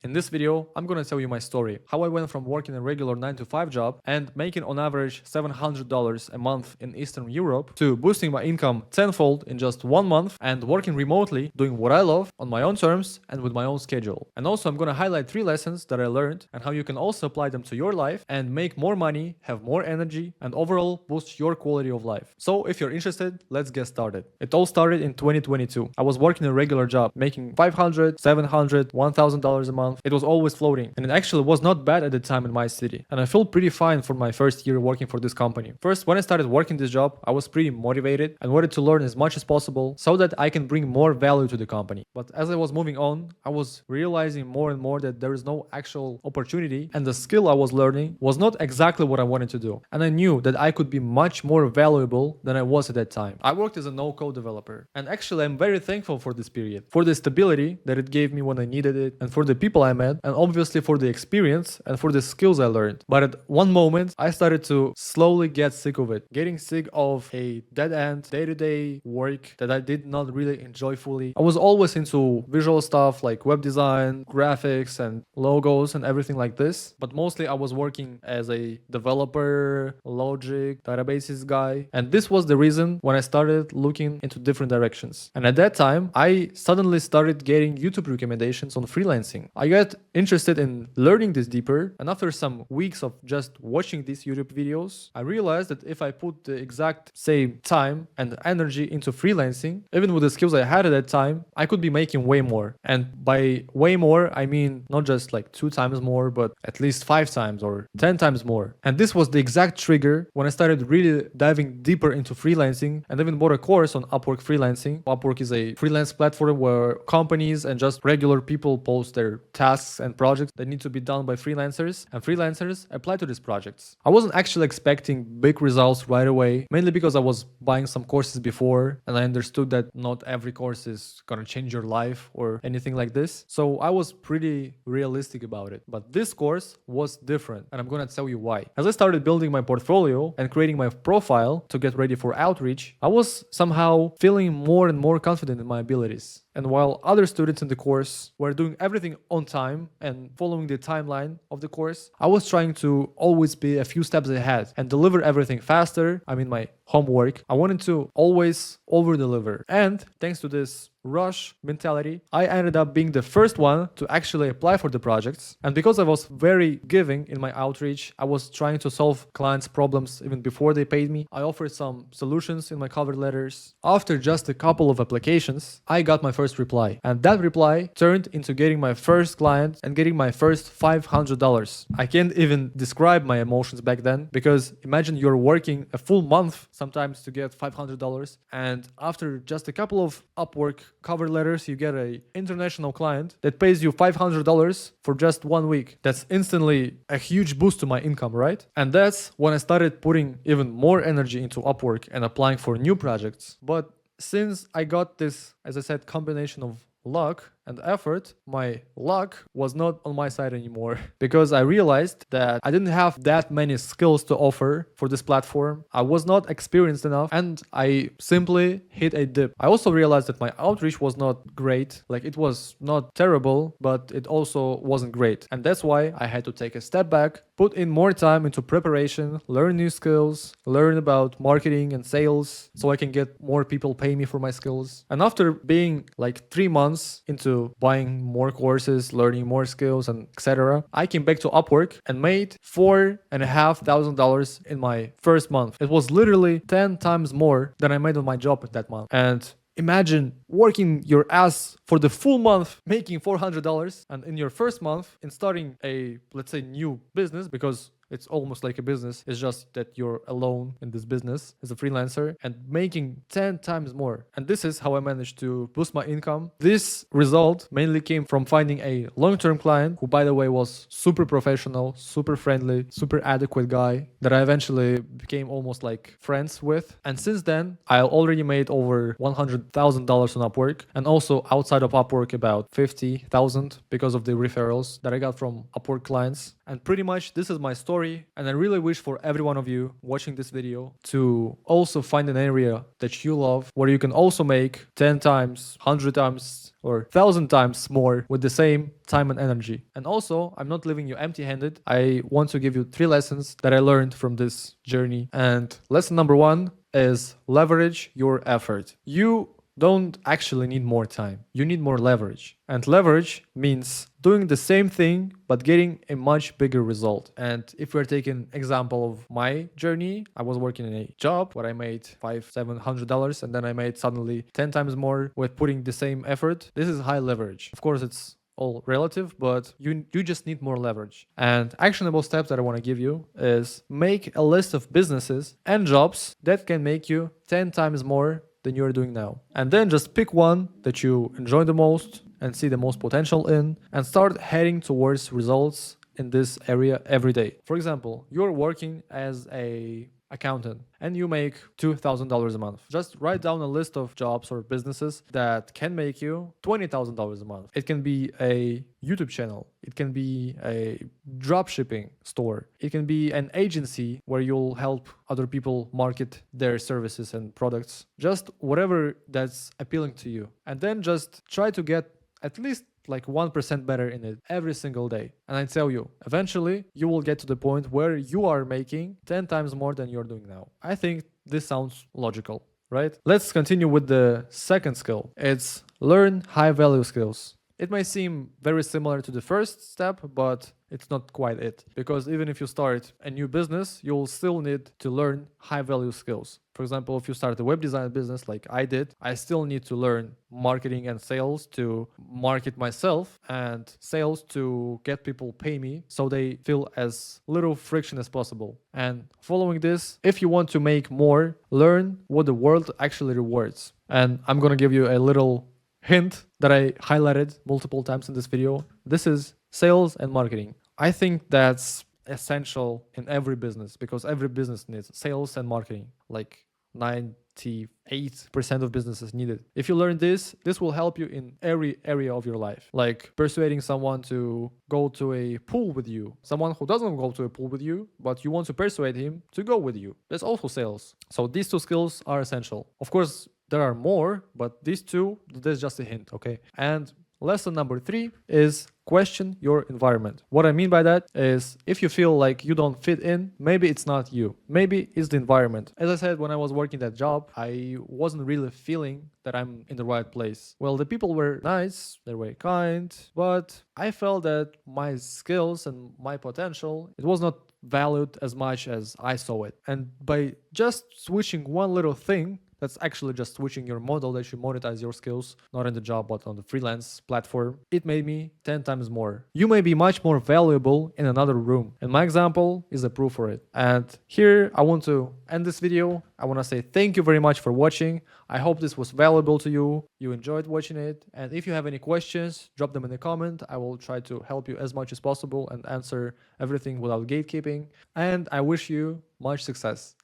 In this video, I'm gonna tell you my story, how I went from working a regular 9 to 5 job and making on average $700 a month in Eastern Europe to boosting my income tenfold in just 1 month and working remotely, doing what I love on my own terms and with my own schedule. And also I'm gonna highlight 3 lessons that I learned and how you can also apply them to your life and make more money, have more energy, and overall boost your quality of life. So if you're interested, let's get started. It all started in 2022. I was working a regular job, making $500, $700, $1,000 a month. It was always floating, and it actually was not bad at the time in my city, and I felt pretty fine for my first year working for this company. First, when I started working this job, I was pretty motivated and wanted to learn as much as possible so that I can bring more value to the company. But as I was moving on, I was realizing more and more that there is no actual opportunity, and the skill I was learning was not exactly what I wanted to do. And I knew that I could be much more valuable than I was at that time. I worked as a no-code developer, and actually I'm very thankful for this period, for the stability that it gave me when I needed it, and for the people I met, and obviously for the experience and for the skills I learned. But at one moment, I started to slowly get sick of it, getting sick of a dead-end, day-to-day work that I did not really enjoy fully. I was always into visual stuff like web design, graphics, and logos and everything like this, but mostly I was working as a developer, logic, databases guy, and this was the reason when I started looking into different directions. And at that time, I suddenly started getting YouTube recommendations on freelancing. I got interested in learning this deeper, and after some weeks of just watching these YouTube videos, I realized that if I put the exact same time and energy into freelancing, even with the skills I had at that time, I could be making way more. And by way more, I mean not just like 2 times more, but at least 5 times or 10 times more. And this was the exact trigger when I started really diving deeper into freelancing and even bought a course on Upwork freelancing. Upwork is a freelance platform where companies and just regular people post their tasks and projects that need to be done by freelancers, and freelancers apply to these projects. I wasn't actually expecting big results right away, mainly because I was buying some courses before and I understood that not every course is gonna change your life or anything like this. So I was pretty realistic about it. But this course was different, and I'm gonna tell you why. As I started building my portfolio and creating my profile to get ready for outreach, I was somehow feeling more and more confident in my abilities. And while other students in the course were doing everything on time and following the timeline of the course, I was trying to always be a few steps ahead and deliver everything faster. I mean, my homework. I wanted to always over-deliver. And thanks to this rush mentality, I ended up being the first one to actually apply for the projects. And because I was very giving in my outreach, I was trying to solve clients' problems even before they paid me. I offered some solutions in my cover letters. After just a couple of applications, I got my first reply. And that reply turned into getting my first client and getting my first $500. I can't even describe my emotions back then, because imagine you're working a full month sometimes to get $500, and after just a couple of Upwork cover letters, you get a international client that pays you $500 for just 1 week. That's instantly a huge boost to my income, right? And that's when I started putting even more energy into Upwork and applying for new projects. But since I got this, as I said, combination of luck and effort, my luck was not on my side anymore, because I realized that I didn't have that many skills to offer for this platform. I was not experienced enough, and I simply hit a dip. I also realized that my outreach was not great. Like, it was not terrible, but it also wasn't great. And that's why I had to take a step back, put in more time into preparation, learn new skills, learn about marketing and sales so I can get more people pay me for my skills. And after being like 3 months into buying more courses, learning more skills, and etc., I came back to Upwork and made $4,500 in my first month. It was literally 10 times more than I made on my job at that month. And imagine working your ass for the full month, making $400, and in your first month, in starting a, let's say, new business, because it's almost like a business. It's just that you're alone in this business as a freelancer, and making 10 times more. And this is how I managed to boost my income. This result mainly came from finding a long-term client who, by the way, was super professional, super friendly, super adequate guy that I eventually became almost like friends with. And since then, I already made over $100,000 on Upwork, and also outside of Upwork about $50,000 because of the referrals that I got from Upwork clients. And pretty much this is my story story, and I really wish for every one of you watching this video to also find an area that you love where you can also make 10 times, 100 times, or 1,000 times more with the same time and energy. And also, I'm not leaving you empty-handed. I want to give you 3 lessons that I learned from this journey. And lesson number 1 is leverage your effort. You don't actually need more time. You need more leverage. And leverage means doing the same thing but getting a much bigger result. And if we're taking example of my journey, I was working in a job where I made $500-700 and then I made suddenly 10 times more with putting the same effort. This is high leverage. Of course, it's all relative, but you just need more leverage. And actionable steps that I want to give you is make a list of businesses and jobs that can make you 10 times more than you're doing now. And then just pick one that you enjoy the most and see the most potential in and start heading towards results in this area every day. For example, you're working as a accountant and you make $2,000 a month. Just write down a list of jobs or businesses that can make you $20,000 a month. It can be a YouTube channel. It can be a dropshipping store. It can be an agency where you'll help other people market their services and products. Just whatever that's appealing to you. And then just try to get at least like 1% better in it every single day. And I tell you, eventually you will get to the point where you are making 10 times more than you're doing now. I think this sounds logical, right? Let's continue with the second skill. It's learn high value skills. It may seem very similar to the first step, but it's not quite it. Because even if you start a new business, you'll still need to learn high value skills. For example, if you start a web design business like I did, I still need to learn marketing and sales to market myself and sales to get people pay me so they feel as little friction as possible. And following this, if you want to make more, learn what the world actually rewards. And I'm going to give you a little hint that I highlighted multiple times in this video. This is sales and marketing. I think that's essential in every business because every business needs sales and marketing. Like 98% of businesses need it. If you learn this will help you in every area of your life. Like persuading someone to go to a pool with you. Someone who doesn't go to a pool with you, but you want to persuade him to go with you. That's also sales. So these 2 skills are essential. Of course, there are more, but these 2, that's just a hint, okay? And lesson number 3 is question your environment. What I mean by that is if you feel like you don't fit in, maybe it's not you. Maybe it's the environment. As I said, when I was working that job, I wasn't really feeling that I'm in the right place. Well, the people were nice, they were kind, but I felt that my skills and my potential, it was not valued as much as I saw it. And by just switching one little thing, that's actually just switching your model that you monetize your skills, not in the job, but on the freelance platform. It made me 10 times more. You may be much more valuable in another room. And my example is a proof for it. And here I want to end this video. I want to say thank you very much for watching. I hope this was valuable to you. You enjoyed watching it. And if you have any questions, drop them in the comment. I will try to help you as much as possible and answer everything without gatekeeping. And I wish you much success.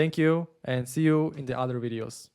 Thank you and see you in the other videos.